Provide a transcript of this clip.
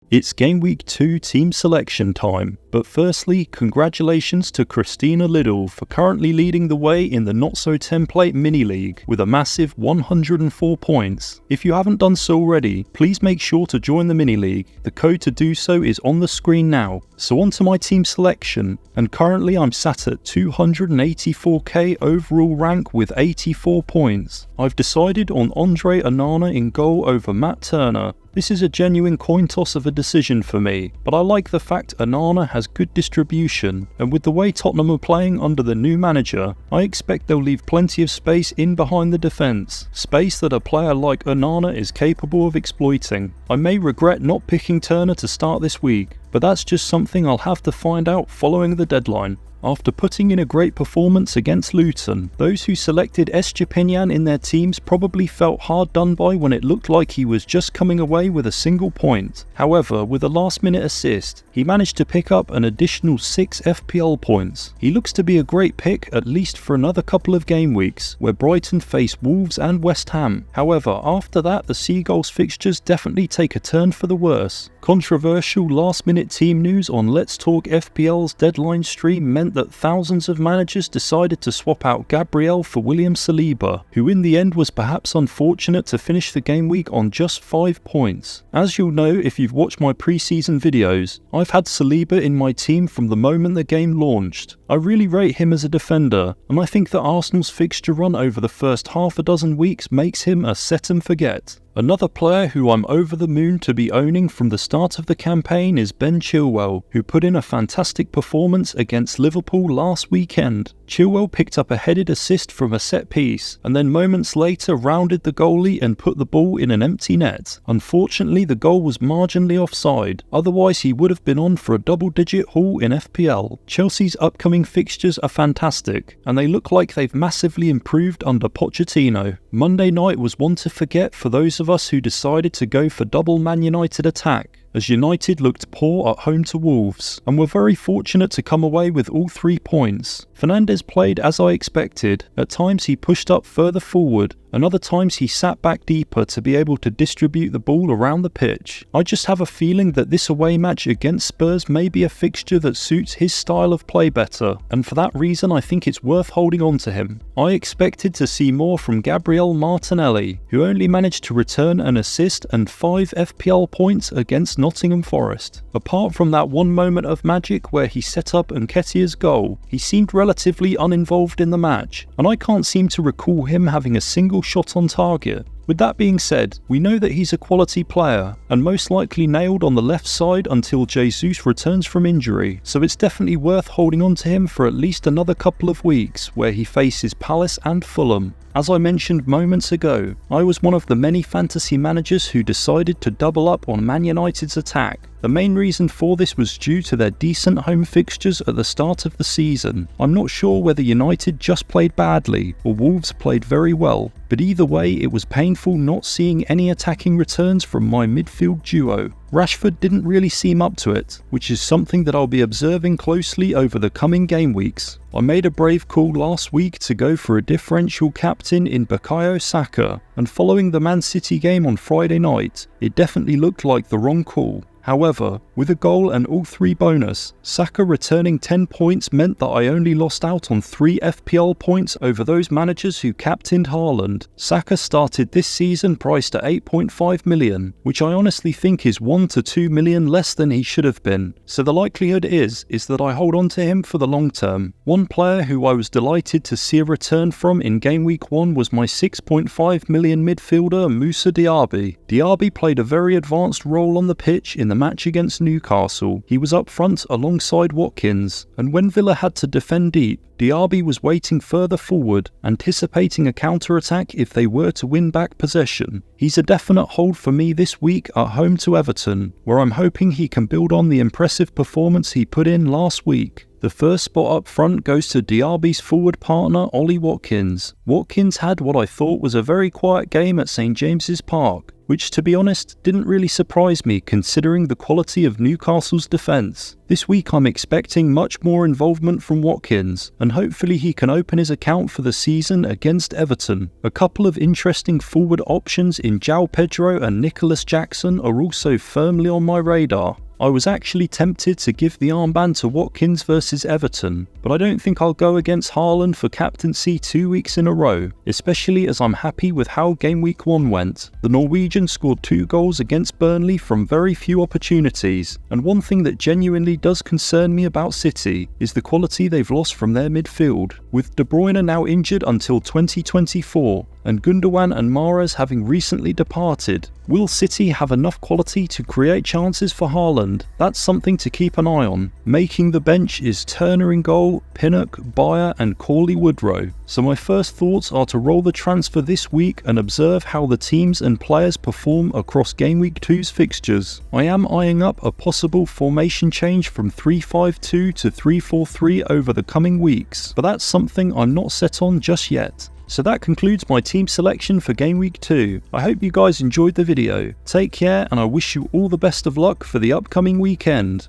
It's Game Week 2 team selection time, but firstly, congratulations to Christina Liddell for currently leading the way in the Not-So-Template mini-league with a massive 104 points. If you haven't done so already, please make sure to join the mini-league. The code to do so is on the screen now. So on to my team selection, and currently I'm sat at 284k overall rank with 84 points. I've decided on Andre Onana in goal over Matt Turner. This is a genuine coin toss of a decision for me, but I like the fact Onana has good distribution, and with the way Tottenham are playing under the new manager, I expect they'll leave plenty of space in behind the defence, space that a player like Onana is capable of exploiting. I may regret not picking Turner to start this week, but that's just something I'll have to find out following the deadline. After putting in a great performance against Luton, those who selected Estepinian in their teams probably felt hard done by when it looked like he was just coming away with a single point. However, with a last-minute assist, he managed to pick up an additional 6 FPL points. He looks to be a great pick at least for another couple of game weeks, where Brighton face Wolves and West Ham. However, after that the Seagulls fixtures definitely take a turn for the worse. Controversial last-minute team news on Let's Talk FPL's deadline stream meant that thousands of managers decided to swap out Gabriel for William Saliba, who in the end was perhaps unfortunate to finish the game week on just 5 points. As you'll know if you've watched my pre-season videos, I've had Saliba in my team from the moment the game launched. I really rate him as a defender, and I think that Arsenal's fixture run over the first half a dozen weeks makes him a set and forget. Another player who I'm over the moon to be owning from the start of the campaign is Ben Chilwell, who put in a fantastic performance against Liverpool last weekend. Chilwell picked up a headed assist from a set piece, and then moments later rounded the goalie and put the ball in an empty net. Unfortunately, the goal was marginally offside, otherwise he would have been on for a double-digit haul in FPL. Chelsea's upcoming fixtures are fantastic, and they look like they've massively improved under Pochettino. Monday night was one to forget for those of us who decided to go for double Man United attack, as United looked poor at home to Wolves, and were very fortunate to come away with all 3 points. Fernandes played as I expected. At times he pushed up further forward, and other times he sat back deeper to be able to distribute the ball around the pitch. I just have a feeling that this away match against Spurs may be a fixture that suits his style of play better, and for that reason I think it's worth holding on to him. I expected to see more from Gabriel Martinelli, who only managed to return an assist and 5 FPL points against Nottingham Forest. Apart from that one moment of magic where he set up Nketiah's goal, he seemed relatively uninvolved in the match, and I can't seem to recall him having a single shot on target. With that being said, we know that he's a quality player, and most likely nailed on the left side until Jesus returns from injury, so it's definitely worth holding on to him for at least another couple of weeks, where he faces Palace and Fulham. As I mentioned moments ago, I was one of the many fantasy managers who decided to double up on Man United's attack. The main reason for this was due to their decent home fixtures at the start of the season. I'm not sure whether United just played badly or Wolves played very well, but either way it was painful not seeing any attacking returns from my midfield duo. Rashford didn't really seem up to it, which is something that I'll be observing closely over the coming game weeks. I made a brave call last week to go for a differential captain in Bukayo Saka, and following the Man City game on Friday night, it definitely looked like the wrong call. However, with a goal and all 3 bonus, Saka returning 10 points meant that I only lost out on 3 FPL points over those managers who captained Haaland. Saka started this season priced at 8.5 million, which I honestly think is 1 to 2 million less than he should have been, so the likelihood is that I hold on to him for the long term. One player who I was delighted to see a return from in Game Week 1 was my 6.5 million midfielder Moussa Diaby. Diaby played a very advanced role on the pitch in the match against Newcastle. He was up front alongside Watkins, and when Villa had to defend deep, Diaby was waiting further forward, anticipating a counter-attack if they were to win back possession. He's a definite hold for me this week at home to Everton, where I'm hoping he can build on the impressive performance he put in last week. The first spot up front goes to Diaby's forward partner Ollie Watkins. Watkins had what I thought was a very quiet game at St James's Park, which to be honest didn't really surprise me considering the quality of Newcastle's defence. This week I'm expecting much more involvement from Watkins, and hopefully he can open his account for the season against Everton. A couple of interesting forward options in João Pedro and Nicholas Jackson are also firmly on my radar. I was actually tempted to give the armband to Watkins versus Everton, but I don't think I'll go against Haaland for captaincy 2 weeks in a row, especially as I'm happy with how Game Week 1 went. The Norwegian scored 2 goals against Burnley from very few opportunities, and one thing that genuinely does concern me about City is the quality they've lost from their midfield, with De Bruyne now injured until 2024, and Gundogan and Mahrez having recently departed. Will City have enough quality to create chances for Haaland? That's something to keep an eye on. Making the bench is Turner in goal, Pinnock, Bayer and Corley Woodrow. So my first thoughts are to roll the transfer this week and observe how the teams and players perform across Game Week 2's fixtures. I am eyeing up a possible formation change from 3-5-2 to 3-4-3 over the coming weeks, but that's something I'm not set on just yet. So that concludes my team selection for Game Week 2. I hope you guys enjoyed the video. Take care and I wish you all the best of luck for the upcoming weekend.